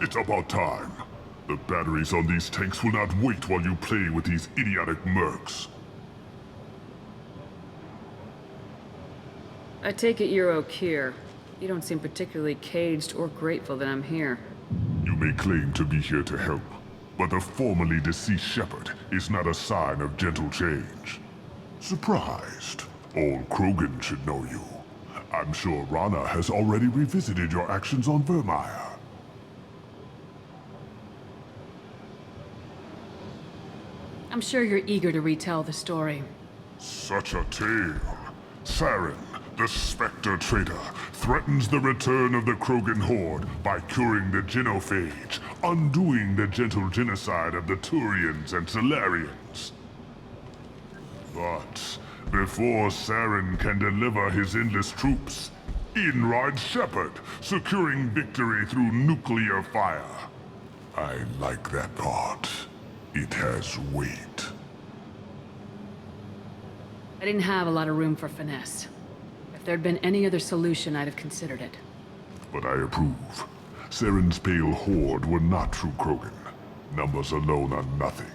It's about time. The batteries on these tanks will not wait while you play with these idiotic mercs. I take it you're Okeer. You don't seem particularly caged or grateful that I'm here. You may claim to be here to help, but the formerly deceased Shepherd is not a sign of gentle change. Surprised? Old Krogan should know you. I'm sure Rana has already revisited your actions on Vermeer. I'm sure you're eager to retell the story. Such a tale. Saren, the Spectre traitor, threatens the return of the Krogan horde by curing the genophage, undoing the gentle genocide of the Turians and Solarians. But before Saren can deliver his endless troops, in rides Shepherd, securing victory through nuclear fire. I like that part. It has weight. I didn't have a lot of room for finesse. If there'd been any other solution, I'd have considered it. But I approve. Saren's pale horde were not true Krogan. Numbers alone are nothing.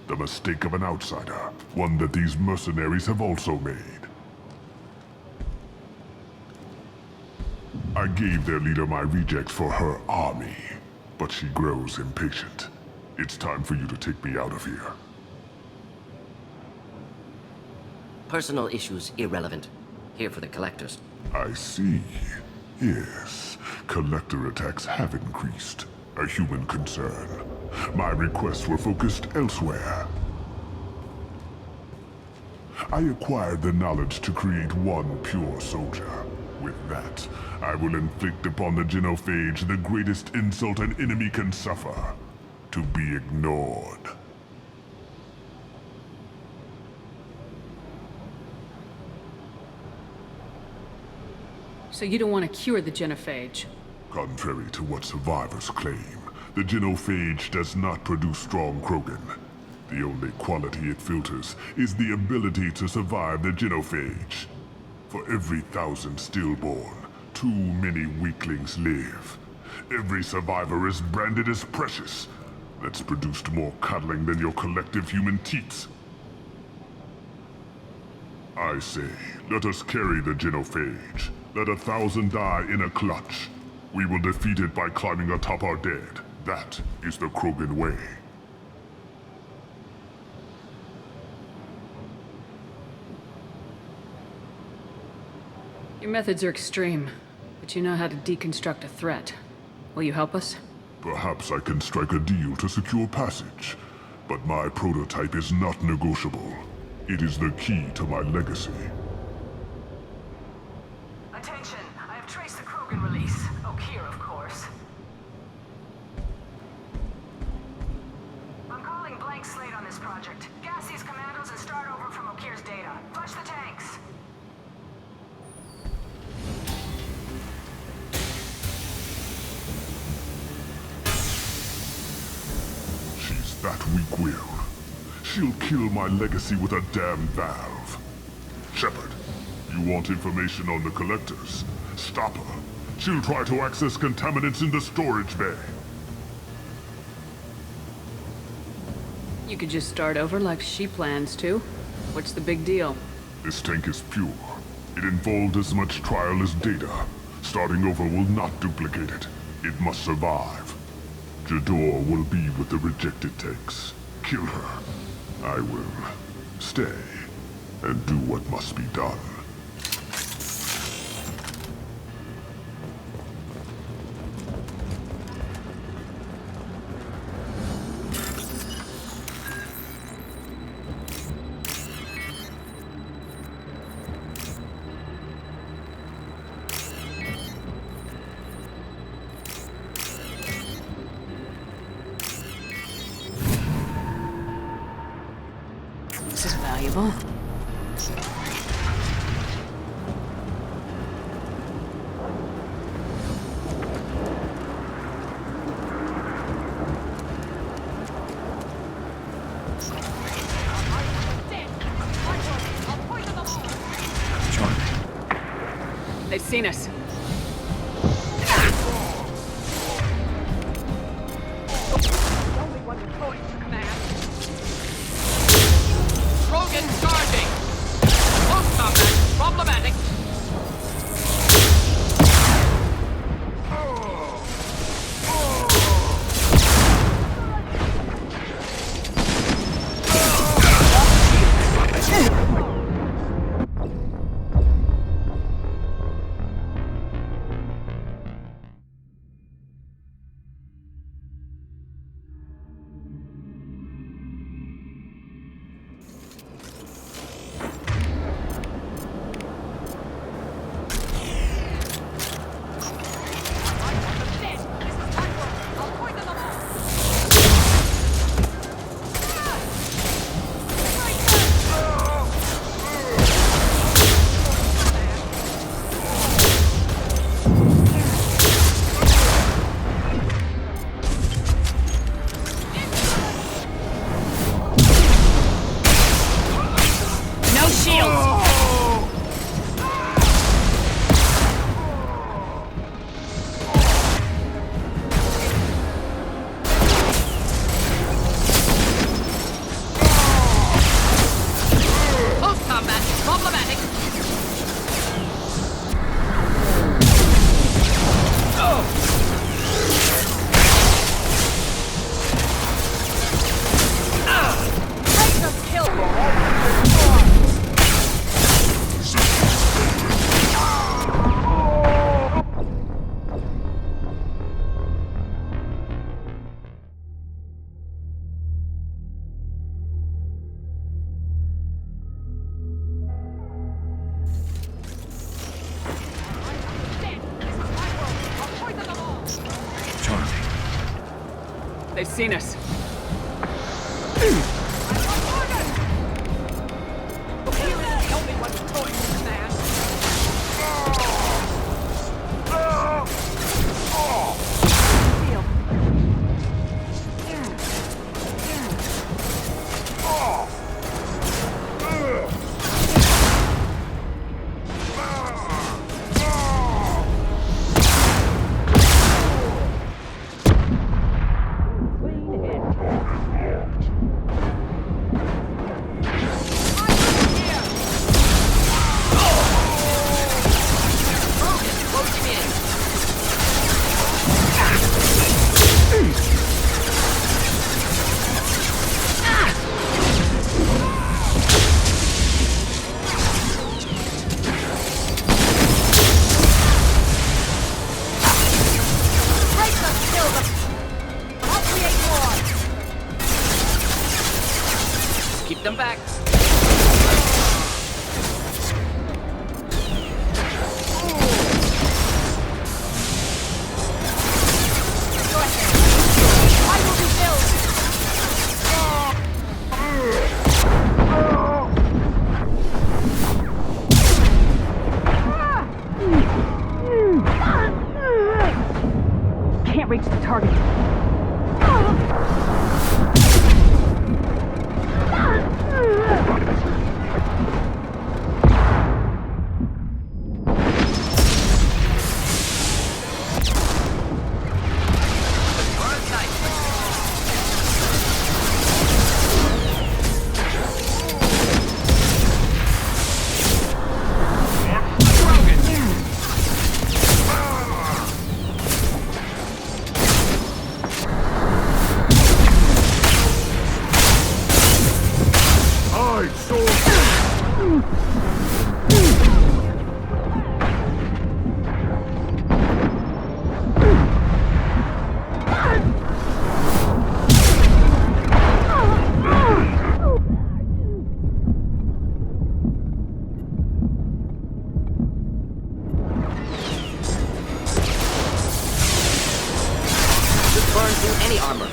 The mistake of an outsider, one that these mercenaries have also made. I gave their leader my rejects for her army, but she grows impatient. It's time for you to take me out of here. Personal issues irrelevant. Here for the collectors. I see. Yes, collector attacks have increased. A human concern. My requests were focused elsewhere. I acquired the knowledge to create one pure soldier. With that, I will inflict upon the genophage the greatest insult an enemy can suffer. To be ignored. So you don't want to cure the genophage? Contrary to what survivors claim, the genophage does not produce strong Krogan. The only quality it filters is the ability to survive the genophage. For every 1,000 stillborn, too many weaklings live. Every survivor is branded as precious. That's produced more cuddling than your collective human teats. I say, let us carry the genophage. Let 1,000 die in a clutch. We will defeat it by climbing atop our dead. That is the Krogan way. Your methods are extreme, but you know how to deconstruct a threat. Will you help us? Perhaps I can strike a deal to secure passage. But my prototype is not negotiable. It is the key to my legacy. Attention! I have traced the Krogan release. Okeer, of course. I'm calling blank slate on this project. Gas these commandos and start over from Okeer's data. Flush the tanks! She's that weak-willed. She'll kill my legacy with a damn valve. Shepard, you want information on the collectors? Stop her. She'll try to access contaminants in the storage bay. You could just start over like she plans to. What's the big deal? This tank is pure. It involved as much trial as data. Starting over will not duplicate it. It must survive. Jador will be with the rejected tanks. Kill her. I will stay and do what must be done. This is valuable. They've seen us. They've seen us. Keep them back. Can't reach the target. Burn through any armor.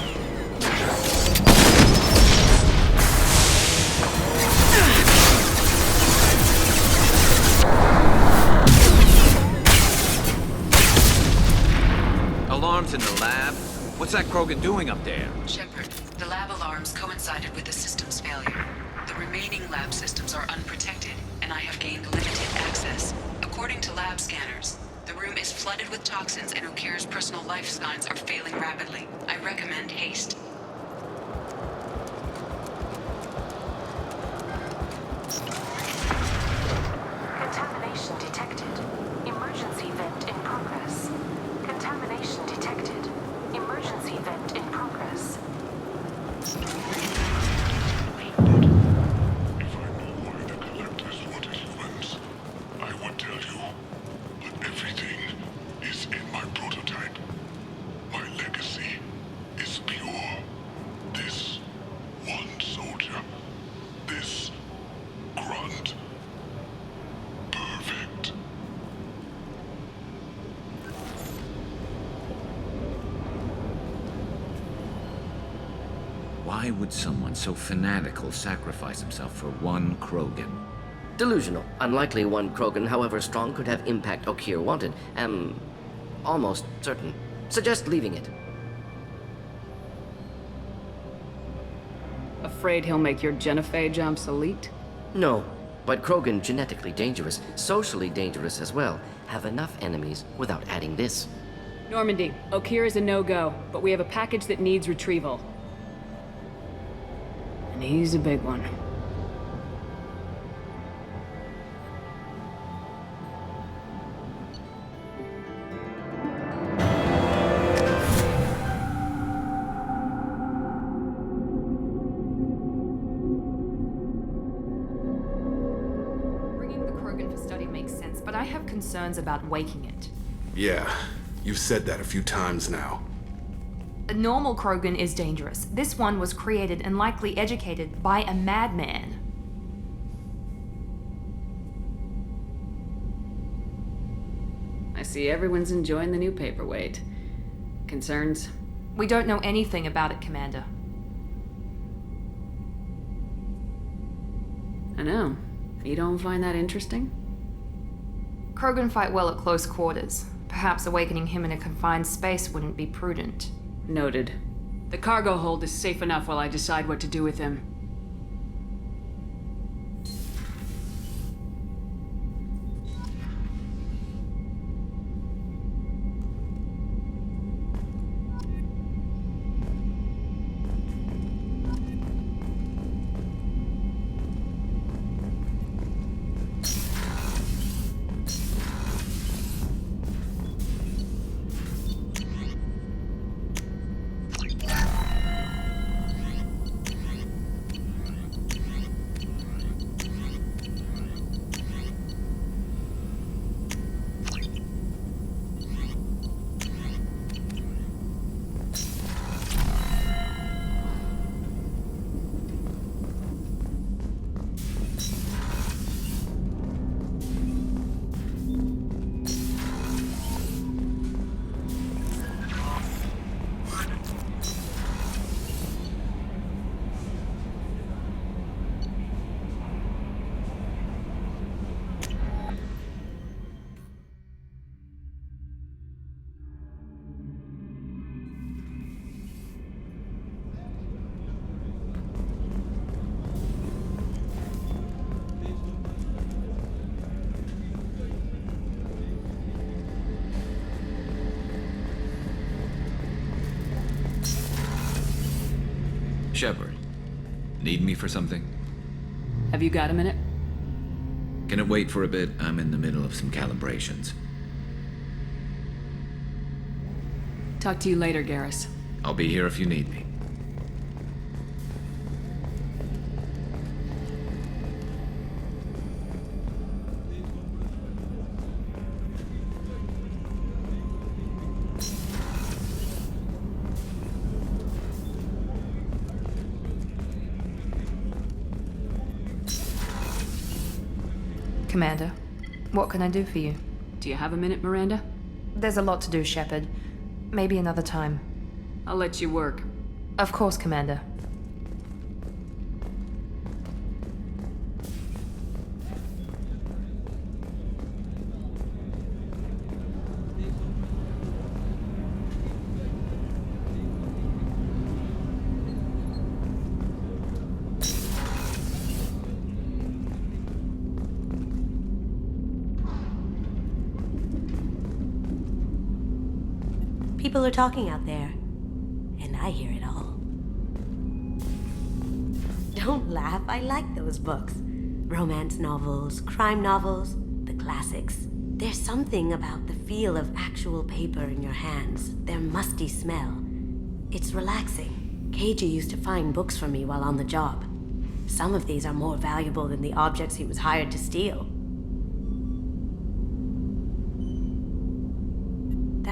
Alarms in the lab? What's that Krogan doing up there? Shepard, the lab alarms coincided with the system's failure. The remaining lab systems are unprotected, and I have gained limited access. According to lab scanners, the room is flooded with toxins and Okir's personal life signs are failing rapidly. I recommend haste. Contamination detected. Emergency vent in progress. Contamination detected. Emergency vent in progress. If I knew why the Collectors wanted humans, I would tell you. But everything is in my prototype. My legacy is pure. This one soldier. This grunt. Perfect. Why would someone so fanatical sacrifice himself for one Krogan? Delusional. Unlikely one Krogan, however strong, could have impact Okir wanted. Am almost certain. Suggest leaving it. Afraid he'll make your genophage obsolete? No, but Krogan genetically dangerous, socially dangerous as well. Have enough enemies without adding this. Normandy, Okir is a no-go, but we have a package that needs retrieval. And he's a big one. Bringing the Krogan for study makes sense, but I have concerns about waking it. Yeah, you've said that a few times now. A normal Krogan is dangerous. This one was created and likely educated by a madman. I see everyone's enjoying the new paperweight. Concerns? We don't know anything about it, Commander. I know. You don't find that interesting? Krogan fight well at close quarters. Perhaps awakening him in a confined space wouldn't be prudent. Noted. The cargo hold is safe enough while I decide what to do with him. Shepard, need me for something? Have you got a minute? Can it wait for a bit? I'm in the middle of some calibrations. Talk to you later, Garrus. I'll be here if you need me. Commander, what can I do for you? Do you have a minute, Miranda? There's a lot to do, Shepard. Maybe another time. I'll let you work. Of course, Commander. People are talking out there, and I hear it all. Don't laugh, I like those books. Romance novels, crime novels, the classics. There's something about the feel of actual paper in your hands, their musty smell. It's relaxing. KG used to find books for me while on the job. Some of these are more valuable than the objects he was hired to steal.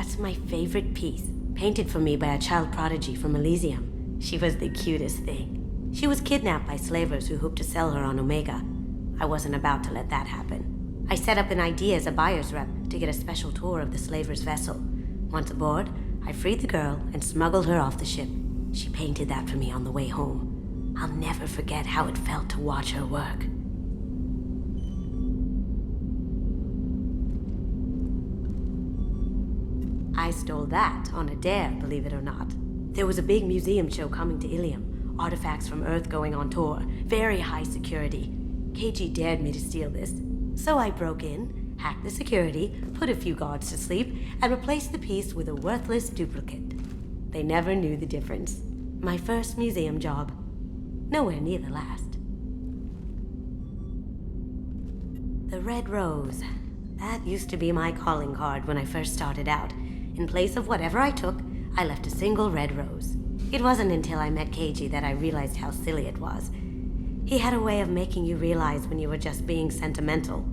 That's my favorite piece, painted for me by a child prodigy from Elysium. She was the cutest thing. She was kidnapped by slavers who hoped to sell her on Omega. I wasn't about to let that happen. I set up an idea as a buyer's rep to get a special tour of the slaver's vessel. Once aboard, I freed the girl and smuggled her off the ship. She painted that for me on the way home. I'll never forget how it felt to watch her work. I stole that on a dare, believe it or not. There was a big museum show coming to Ilium. Artifacts from Earth going on tour. Very high security. KG dared me to steal this. So I broke in, hacked the security, put a few guards to sleep, and replaced the piece with a worthless duplicate. They never knew the difference. My first museum job. Nowhere near the last. The Red Rose. That used to be my calling card when I first started out. In place of whatever I took, I left a single red rose. It wasn't until I met KG that I realized how silly it was. He had a way of making you realize when you were just being sentimental